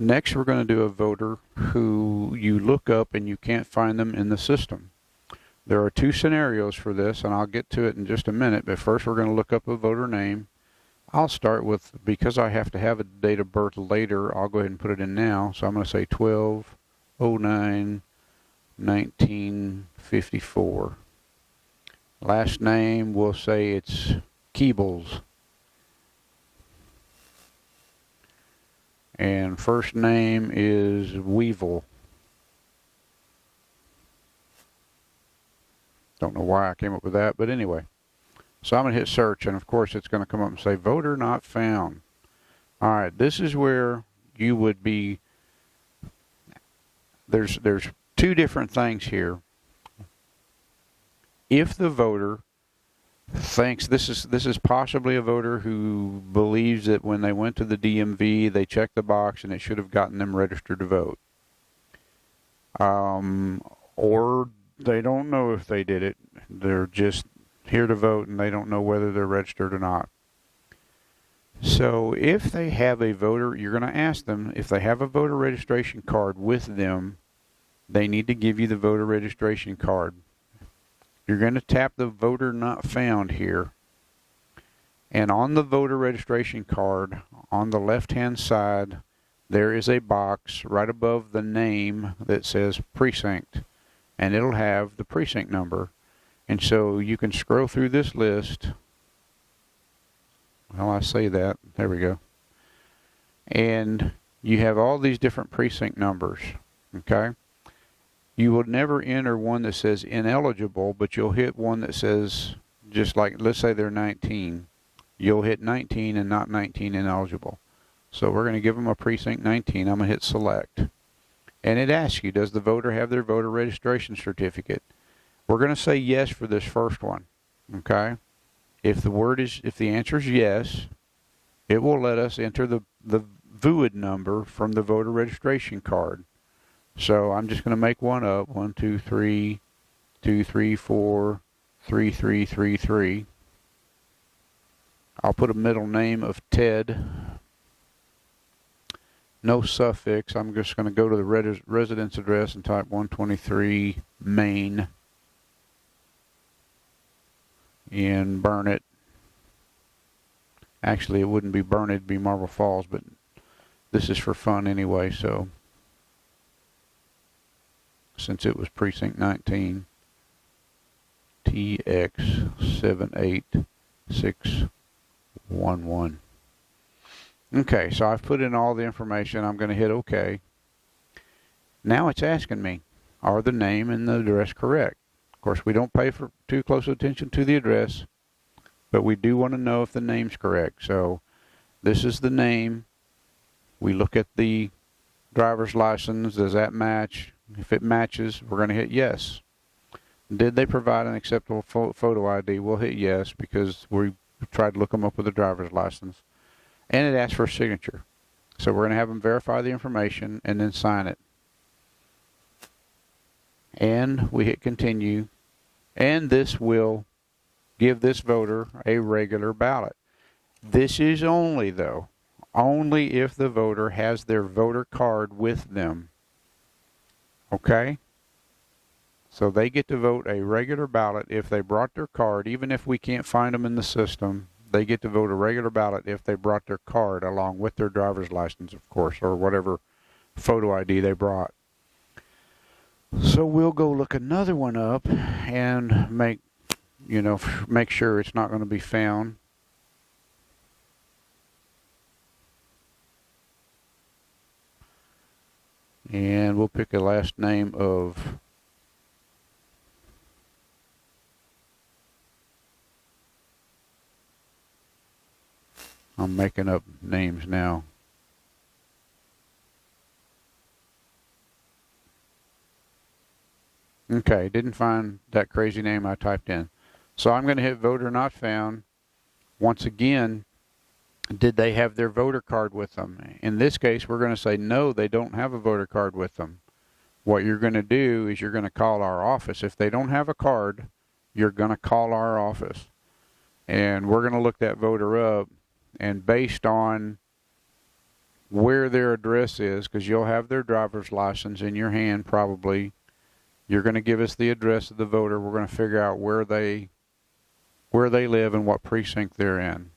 Next, we're going to do a voter who you look up and you can't find them in the system. There are two scenarios for this, and I'll get to it in just a minute, but first we're going to look up a voter name. I'll start with, because I have to have a date of birth later, I'll go ahead and put it in now. So I'm going to say 12/09/1954. Last name, we'll say it's Keebles. And first name is Weevil. Don't know why I came up with that, but anyway. So I'm going to hit search, and of course it's going to come up and say voter not found. All right, this is where you would be. There's two different things here. If the voter thinks this is possibly a voter who believes that when they went to the DMV they checked the box and it should have gotten them registered to vote, or they don't know if they did it. They're just here to vote and they don't know whether they're registered or not. So if they have a voter, you're going to ask them if they have a voter registration card with them. They need to give you the voter registration card. You're going to tap the voter not found here, and on the voter registration card on the left hand side there is a box right above the name that says precinct, and it'll have the precinct number. And so you can scroll through this list. Well, I say that. There we go. And you have all these different precinct numbers. Okay? You will never enter one that says ineligible, but you'll hit one that says, just like, let's say they're 19. You'll hit 19 and not 19 ineligible. So we're going to give them a precinct 19. I'm going to hit select. And it asks you, does the voter have their voter registration certificate? We're going to say yes for this first one. Okay? If the answer is yes, it will let us enter the VUID number from the voter registration card. So I'm just going to make one up. 1, 2, 3, 2, 3, 4, 3, 3, 3, 3. I'll put a middle name of Ted. No suffix. I'm just going to go to the residence address and type 123 Main and burn it. Actually, it wouldn't be burn, it'd be Marble Falls, but this is for fun anyway, so since it was precinct 19, TX78611. Okay, so I've put in all the information. I'm going to hit OK. Now it's asking me, are the name and the address correct? Of course, we don't pay for too close attention to the address, but we do want to know if the name's correct. So this is the name. We look at the driver's license. Does that match? If it matches, we're going to hit yes. Did they provide an acceptable photo ID? We'll hit yes because we tried to look them up with the driver's license. And it asks for a signature. So we're going to have them verify the information and then sign it. And we hit continue. And this will give this voter a regular ballot. This is only, though, only if the voter has their voter card with them. Okay? So they get to vote a regular ballot if they brought their card. Even if we can't find them in the system, they get to vote a regular ballot if they brought their card along with their driver's license, of course, or whatever photo ID they brought. So we'll go look another one up and make sure it's not going to be found. And we'll pick a last name of I'm making up names now. Okay, didn't find that crazy name I typed in. So I'm going to hit voter not found. Once again, did they have their voter card with them? In this case, we're going to say no, they don't have a voter card with them. What you're going to do is you're going to call our office. If they don't have a card, you're going to call our office. And we're going to look that voter up. And based on where their address is, because you'll have their driver's license in your hand probably. You're going to give us the address of the voter. We're going to figure out where they live and what precinct they're in.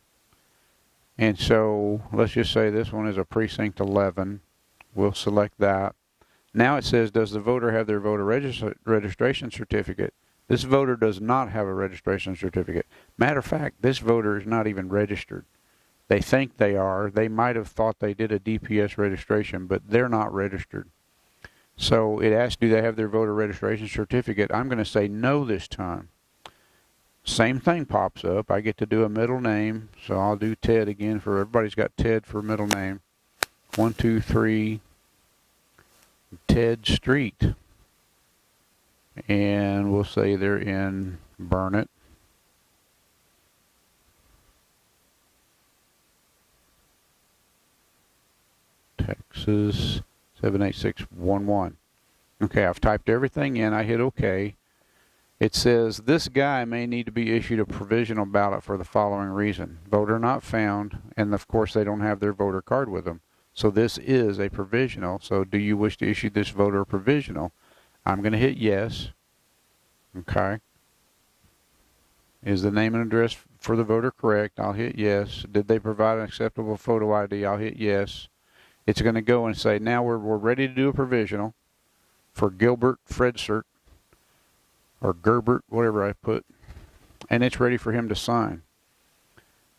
And so let's just say this one is a precinct 11. We'll select that. Now it says, does the voter have their voter registration certificate? This voter does not have a registration certificate. Matter of fact, this voter is not even registered. They think they are. They might have thought they did a DPS registration, but they're not registered. So it asks, do they have their voter registration certificate? I'm going to say no this time. Same thing pops up. I get to do a middle name, so I'll do Ted again. For everybody's got Ted for middle name. 123 Ted Street. And we'll say they're in Burnett. Texas 78611. Okay, I've typed everything in. I hit OK. It says this guy may need to be issued a provisional ballot for the following reason. Voter not found, and of course they don't have their voter card with them. So this is a provisional. So do you wish to issue this voter a provisional? I'm going to hit yes. Okay. Is the name and address for the voter correct? I'll hit yes. Did they provide an acceptable photo ID? I'll hit yes. It's going to go and say, now we're ready to do a provisional for Gilbert Fredsert, or Gerbert, whatever I put, and it's ready for him to sign.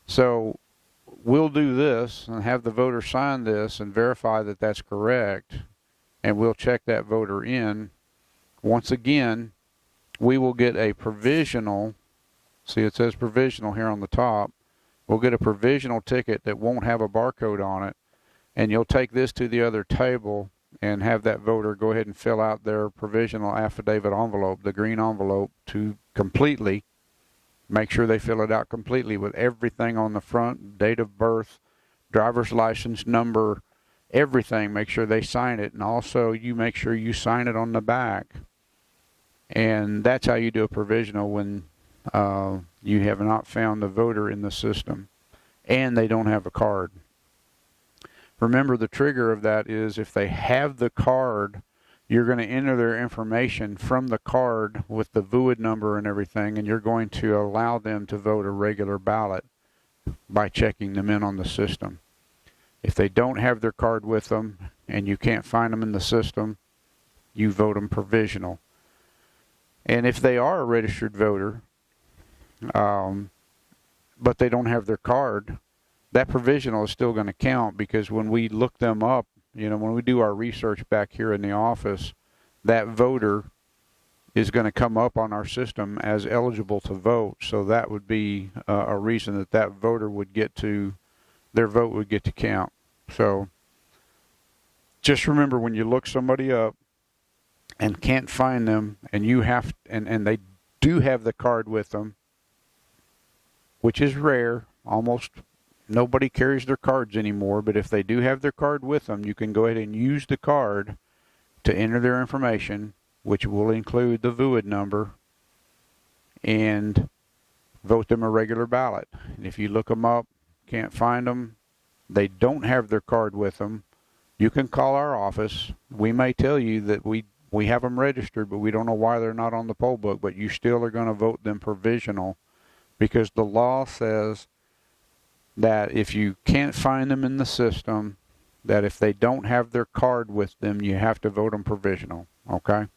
So we'll do this and have the voter sign this and verify that that's correct, and we'll check that voter in. Once again, we will get a provisional. See, it says provisional here on the top. We'll get a provisional ticket that won't have a barcode on it, and you'll take this to the other table and have that voter go ahead and fill out their provisional affidavit envelope, the green envelope, to completely make sure they fill it out completely with everything on the front, date of birth, driver's license number, everything. Make sure they sign it, and also you make sure you sign it on the back. And that's how you do a provisional when you have not found the voter in the system and they don't have a card. Remember, the trigger of that is if they have the card, you're going to enter their information from the card with the VUID number and everything, and you're going to allow them to vote a regular ballot by checking them in on the system. If they don't have their card with them and you can't find them in the system, you vote them provisional. And if they are a registered voter, but they don't have their card, that provisional is still going to count, because when we look them up, when we do our research back here in the office, that voter is going to come up on our system as eligible to vote. So that would be a reason that that voter would get to, their vote would get to count. So just remember, when you look somebody up and can't find them, and you have, and they do have the card with them, which is rare, almost nobody carries their cards anymore, but if they do have their card with them, you can go ahead and use the card to enter their information, which will include the VUID number, and vote them a regular ballot. And if you look them up, can't find them, they don't have their card with them, you can call our office. We may tell you that we have them registered, but we don't know why they're not on the poll book, but you still are going to vote them provisional, because the law says that if you can't find them in the system, that if they don't have their card with them, you have to vote them provisional. Okay?